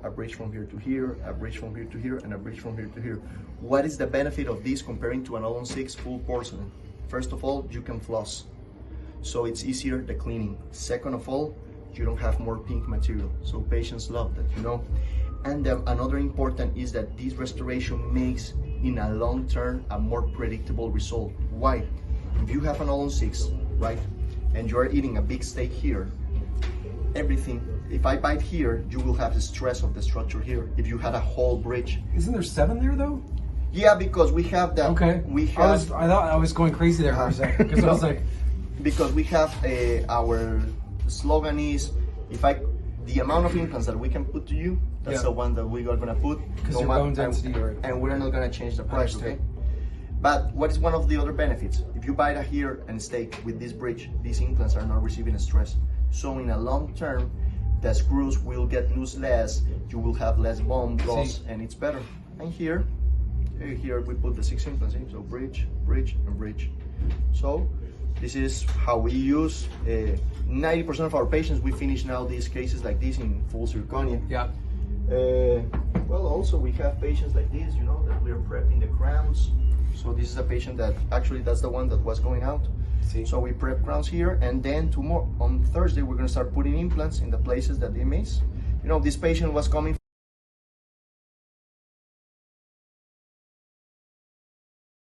a bridge from here to here, a bridge from here to here, and a bridge from here to here. What is the benefit of this comparing to an all-on-6 full porcelain? First of all, you can floss, so it's easier the cleaning. Second of all, you don't have more pink material, so patients love that, you know. And another important is that this restoration makes, in a long term, a more predictable result. Why? If you have an all-on-6, right, and you are eating a big steak here, everything, if I bite here, you will have the stress of the structure here. If you had a whole bridge. Isn't there 7 there though? Yeah, because we have that. Okay. We have. I thought I was going crazy there for a second, because I was like, because we have our slogan is, the amount of implants that we can put to you, that's the one that we are gonna put. Because your bone density, and we're not gonna change the price, okay? But what is one of the other benefits? If you bite a here and steak with this bridge, these implants are not receiving stress. So in a long term, the screws will get loose less, you will have less bone loss, and it's better. And here we put the 6 implants in, so bridge, bridge, and bridge. So this is how we use 90% of our patients. We finish now these cases like this in full zirconia. yeah. Well, also we have patients like this, you know, that we are prepping the crowns. So this is a patient that actually that's the one that was going out. See. So we prep crowns here, and then tomorrow on Thursday we're gonna start putting implants in the places that they miss. You know, this patient was coming